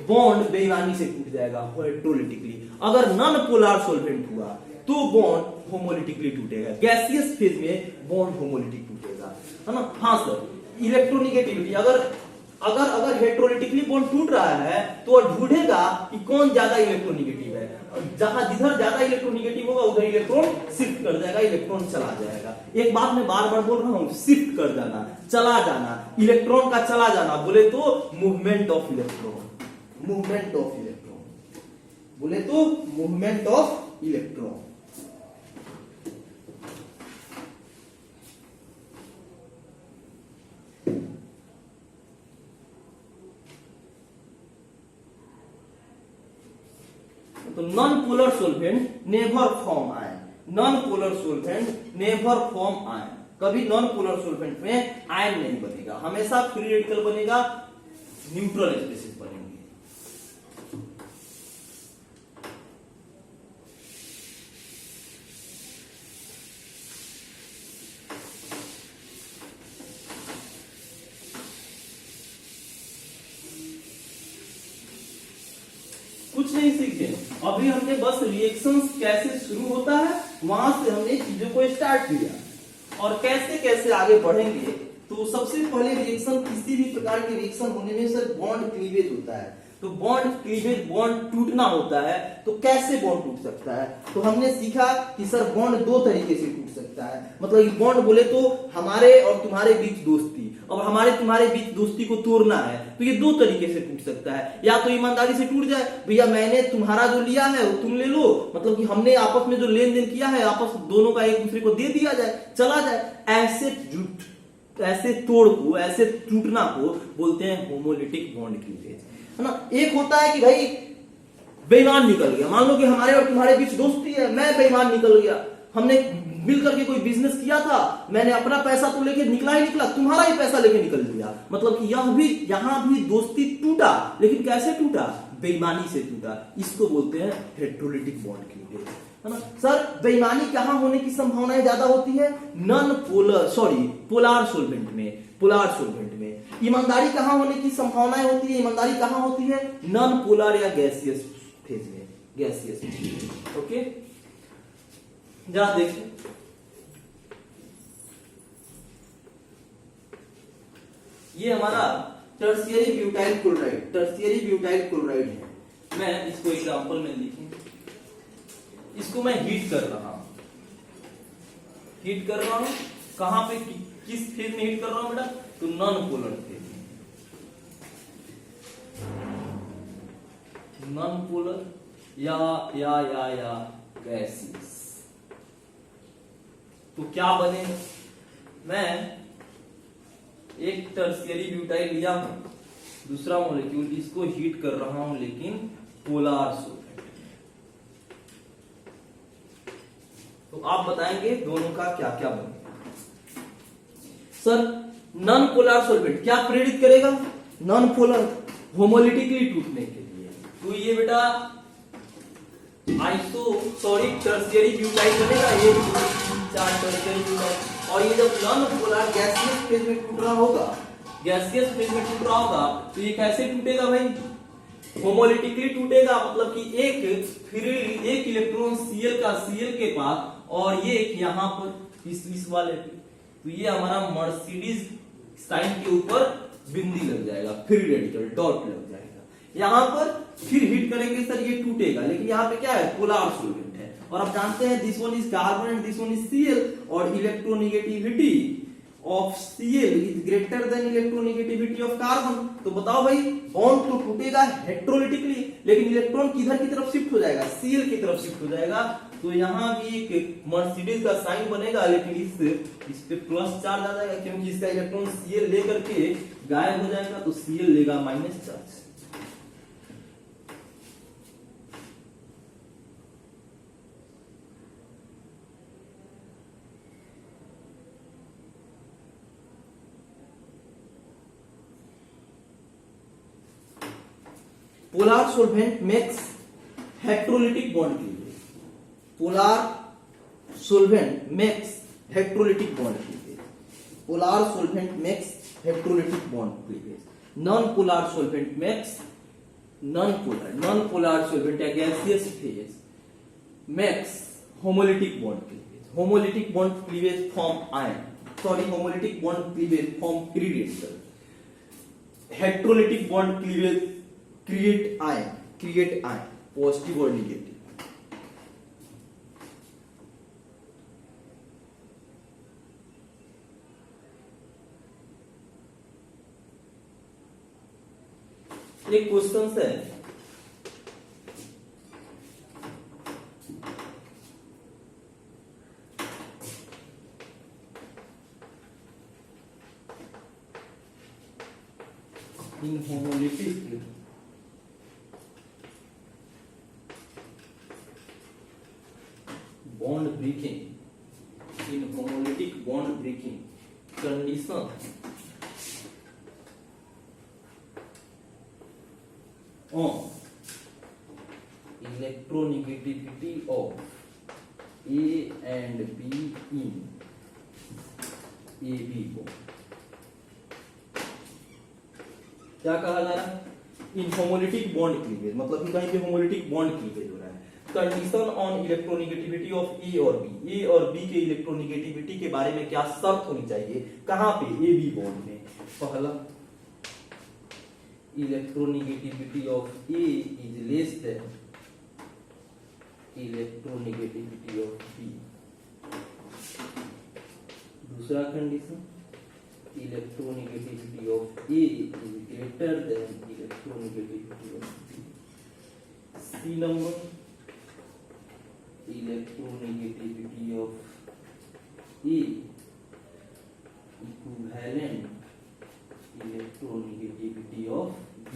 बॉन्ड बेईमानी से टूट जाएगा, हेट्रोलिटिकली। अगर नॉन पोलर सॉल्वेंट हुआ तो बॉन्ड होमोलिटिकली टूटेगा। गैसियस फेज में बॉन्ड होमोलिटिक टूटेगा, है ना। हाँ सर, इलेक्ट्रोनेगेटिविटी अगर हेट्रोलिटिकली बॉन्ड टूट रहा है तो ढूंढेगा कि कौन ज्यादा इलेक्ट्रोनेगेटिव है। जिधर ज्यादा इलेक्ट्रोनेगेटिव होगा उधर इलेक्ट्रॉन शिफ्ट कर जाएगा, इलेक्ट्रॉन चला जाएगा। एक बात मैं बार बार बोल रहा हूं, शिफ्ट कर जाना, चला जाना, इलेक्ट्रॉन का चला जाना बोले तो movement of electron, movement of electron बोले तो मूवमेंट ऑफ इलेक्ट्रॉन। तो non polar solvent never form ion, non polar solvent never form ion. कभी नॉन पोलर सॉल्वेंट में आयन नहीं बनेगा, हमेशा फ्री रेडिकल बनेगा, न्यूट्रल स्पेसिस बनेंगे। कुछ नहीं सीखे अभी, हमने बस रिएक्शंस कैसे शुरू होता है वहां से हमने चीजों को स्टार्ट किया और कैसे कैसे आगे बढ़ेंगे। तो सबसे पहले रिएक्शन, किसी भी प्रकार की रिएक्शन होने में सर बॉन्ड क्लीवेज होता है। तो बॉन्ड क्लीवेज, बॉन्ड टूटना होता है, तो कैसे बॉन्ड टूट सकता है? तो हमने सीखा कि सर बॉन्ड दो तरीके से टूट सकता है। मतलब ये बॉन्ड बोले तो हमारे और तुम्हारे बीच दोस्ती, और हमारे तुम्हारे बीच दोस्ती को तोड़ना है, तो ये दो तरीके से टूट सकता है। या तो ईमानदारी से टूट जाए, भैया मैंने तुम्हारा जो लिया है वो तुम ले लो, मतलब कि हमने आपस में जो लेन देन किया है आपस दोनों का एक दूसरे को दे दिया जाए, चला जाए। ऐसे जुट, ऐसे तोड़ को, ऐसे टूटना को बोलते हैं होमोलिटिक बॉन्ड क्लीवेज, है ना। एक होता है कि भाई बेईमान निकल गया, मान लो कि हमारे और तुम्हारे बीच दोस्ती है, मैं बेईमान निकल गया, हमने मिल करके कोई बिजनेस किया था, मैंने अपना पैसा तो लेके निकला ही निकला, तुम्हारा ही पैसा लेके निकल दिया, मतलब कि यह भी, यहां भी दोस्ती टूटा, लेकिन कैसे टूटा? बेईमानी से टूटा। इसको बोलते हैं हेट्रोलिटिक बॉन्ड क्लीवेज, है ना। सर बेईमानी कहां होने की संभावनाएं ज्यादा होती है? नॉन पोलर, सॉरी पोलार सोल्वेंट में, पोलार सोल्वेंट में। ईमानदारी कहां होने की संभावनाएं होती है? ईमानदारी कहां होती है? नॉन पोलर या गैसियस फेज में, गैसियस फेज। ओके, जरा देखिए, ये हमारा tertiary butyl chloride, tertiary butyl chloride है। मैं इसको एग्जांपल में लिखूं, इसको मैं हीट कर रहा हूं, हीट कर रहा हूं कहां पे, किस फेज में हीट कर रहा हूं बेटा? तो नॉन पोलर फेज में, नॉन पोलर या गैसियस। तो क्या बने? मैं एक टर्शियरी ब्यूटाइल लिया हूं, दूसरा मॉलिक्यूल, इसको हीट कर रहा हूं लेकिन पोलार सोल्वेंट। तो आप बताएंगे दोनों का क्या क्या बनेगा। सर नॉन पोलर सोल्वेंट क्या प्रेरित करेगा? नॉन पोलर, होमोलिटिकली टूटने के लिए। तो ये बेटा टर्शियरी ब्यूटाइल बनेगा, ये 4 टर्शियरी ब्यूटाइल। और ये जब नॉन पोलर गैसियस फेज में टूट रहा होगा, गैसियस फेज में टूट रहा होगा, तो ये कैसे टूटेगा भाई? होमोलिटिकली टूटेगा, मतलब कि एक इलेक्ट्रॉन Cl का Cl के पास, और ये यहां पर इस वाले पे, तो ये हमारा मर्सिडीज साइन के ऊपर बिंदी लग जाएगा, फ्री रेडिकल डॉट लग जाएगा यहां पर। फिर हीट करेंगे सर ये टूटेगा, लेकिन यहाँ पे क्या है? पोलर सोल्वेंट है। और आप जानते हैं this one is carbon and this one is Cl, और electronegativity of Cl is greater than electronegativity of carbon. तो बताओ भाई, बॉन्ड तो टूटेगा हेट्रोलिटिकली, लेकिन इलेक्ट्रॉन किधर की तरफ शिफ्ट हो जाएगा? Cl की तरफ शिफ्ट हो जाएगा। तो यहाँ भी एक मर्सिडीज का साइन बनेगा, लेकिन इस पे प्लस चार्ज आ जाएगा, क्योंकि इसका इलेक्ट्रॉन Cl लेकर के गायब हो जाएगा, तो Cl लेगा minus charge. Polar solvent makes heterolytic bond cleavage. Polar solvent makes heterolytic bond cleavage. Polar solvent makes heterolytic bond cleavage. Non-polar solvent makes non-polar solvent या gaseous phase makes homolytic bond cleavage. Homolytic bond cleavage form ion. Homolytic bond cleavage form free radical. Heterolytic bond cleavage create ion, positive or negative. एक question है, in homolytic bond breaking, in homolytic bond breaking condition, on electronegativity of A and B in AB bond, क्या कहा जा रहा है? इन homolytic bond cleavage, मतलब कि कहीं पे होमोलिटिक बॉन्ड क्लीवेज हो रहा है। कंडीशन ऑन इलेक्ट्रोनेगेटिविटी ऑफ ए और बी, ए और बी के इलेक्ट्रोनेगेटिविटी के बारे में क्या शर्त होनी चाहिए? कहां पे? ए बी बॉन्ड में। पहला, electronegativity of A is less than electronegativity of B. दूसरा condition, electronegativity of A is greater than electronegativity of B. C number, electronegativity of A equivalent electronegativity of B.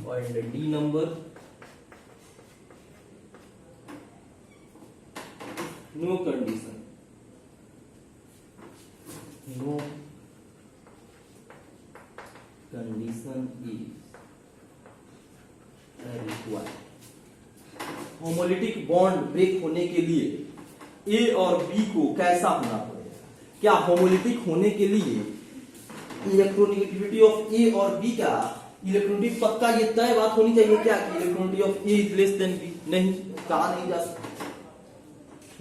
And D number, no condition, no condition is required. Homolytic bond break होने के लिए ए और B को कैसा होना पड़ेगा? क्या homolytic होने के लिए इलेक्ट्रोनेगेटिविटी ऑफ ए और बी का इलेक्ट्रोनेगेटिव पक्का ये तय बात होनी चाहिए क्या कि electronegativity of A is less than B? नहीं, कहा नहीं जा सकता,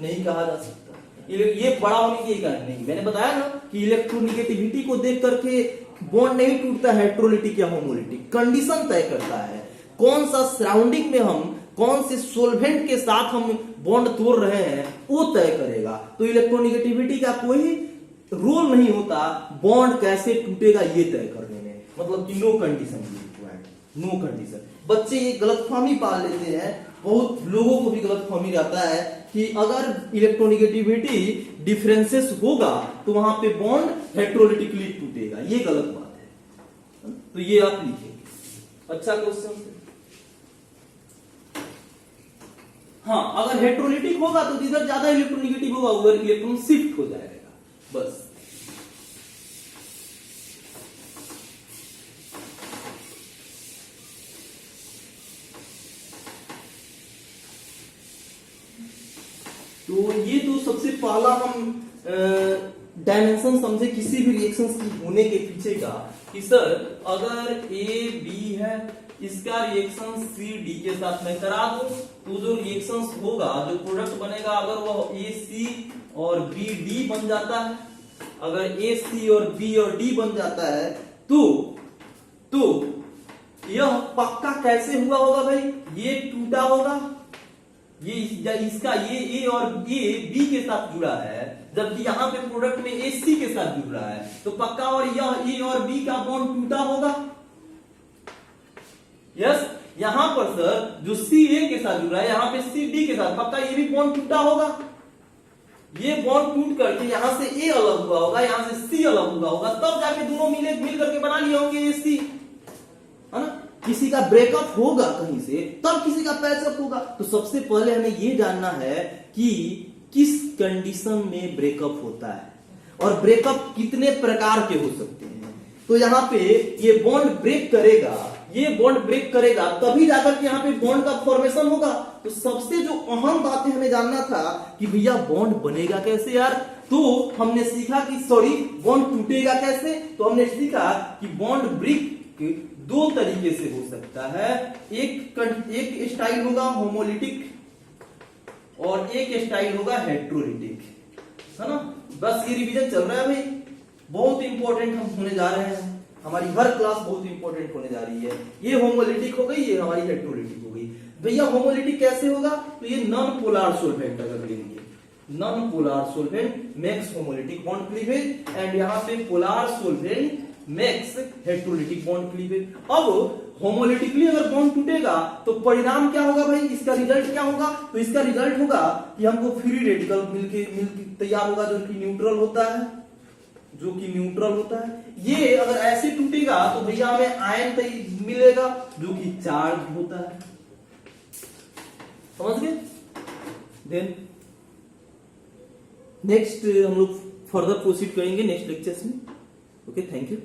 नहीं कहा जा सकता। ये बड़ा होने की कारण नहीं। मैंने बताया ना कि इलेक्ट्रोनेगेटिविटी को देख करके बॉन्ड नहीं टूटता है, हेटेरोलिटिक या होमोलिटिक। कंडीशन तय करता है कौन सा सराउंडिंग में हम कौन से सोल्वेंट के साथ हम बॉन्ड तोड़ रहे हैं वो तय करेगा। तो इलेक्ट्रोनेगेटिविटी का कोई रोल नहीं होता बॉन्ड कैसे टूटेगा ये तय करने में, मतलब कि नो कंडीशन, नो कंडीशन। बच्चे ये गलतफहमी पाल लेते हैं, बहुत लोगों को भी गलतफहमी रहता है कि अगर इलेक्ट्रोनेगेटिविटी डिफरेंसेस होगा तो वहां पे बॉन्ड हेटेरोलिटिकली टूटेगा, ये गलत बात है। तो ये आप लिखेंगे। अच्छा क्वेश्चन। हाँ, अगर हेटेरोलिटिक होगा तो जिधर ज्यादा इलेक्ट्रोनेगेटिव होगा उधर इलेक्ट्रॉन शिफ्ट हो जाएगा, बस। तो ये तो सबसे पहला हम डायमेंशन समझे किसी भी रिएक्शंस की होने के पीछे का कि सर अगर ए बी है, इसका रिएक्शन सी डी के साथ मैं करा दूं तो जो रिएक्शंस होगा, जो प्रोडक्ट बनेगा, अगर वह ए सी और बी डी बन जाता है, अगर ए सी और बी और डी बन जाता है तो यह पक्का कैसे हुआ होगा भाई? ये टूटा होगा, ये इसका ये ए और ए बी के साथ जुड़ा है, जबकि यहाँ पे प्रोडक्ट में ए सी के साथ जुड़ रहा है, तो पक्का और यह ए और बी का बॉन्ड टूटा होगा। यस, यहां पर सर जो सी ए के साथ जुड़ रहा है, यहां पे सी डी के साथ, पक्का ये भी बॉन्ड टूटा होगा। ये बॉन्ड टूट करके यहां से ए अलग हुआ होगा, यहां से सी अलग हुआ होगा, तब जाके दोनों मिल करके बना लिए होंगे ए सी, है ना। किसी का ब्रेकअप होगा कहीं से, तब किसी का पैचअप होगा। तो सबसे पहले हमें ये जानना है कि किस कंडीशन में ब्रेकअप होता है और ब्रेकअप कितने प्रकार के हो सकते हैं। तो यहाँ पे ये बॉन्ड ब्रेक करेगा, ये बॉन्ड ब्रेक करेगा, तभी जाकर के यहाँ पे बॉन्ड का फॉर्मेशन होगा। तो सबसे जो अहम बातें हमें जानना था कि भैया बॉन्ड बनेगा कैसे यार, तो हमने सीखा कि सॉरी बॉन्ड टूटेगा कैसे। तो हमने सीखा कि बॉन्ड ब्रेक दो तरीके से हो सकता है, एक स्टाइल होगा होमोलिटिक और एक स्टाइल होगा हेटेरोलिटिक, है ना। बस ये रिवीजन चल रहा है भाई, बहुत इंपॉर्टेंट हम होने जा रहे हैं, हमारी हर क्लास बहुत इंपॉर्टेंट होने जा रही है। ये होमोलिटिक हो गई, ये हमारी हेटेरोलिटिक हो गई। भैया होमोलिटिक कैसे होगा? तो ये नॉन पोलर सॉल्वेंट अगर लेंगे, non polar solvent makes homolytic bond cleavage and यहाँ पे polar solvent makes heterolytic bond cleavage. अब होमोलिटिकली अगर बॉन्ड टूटेगा तो परिणाम क्या होगा भाई, इसका रिजल्ट क्या होगा? तो इसका रिजल्ट होगा कि हमको फ्री रेडिकल मिलके तैयार होगा जो कि न्यूट्रल होता है, जो कि न्यूट्रल होता है। ये अगर ऐसे टूटेगा तो भैया हमें आयन मिलेगा जो कि चार्ज होता है, समझ गए। देन नेक्स्ट हम लोग फर्दर प्रोसीड करेंगे नेक्स्ट लेक्चर्स में। Okay, thank you.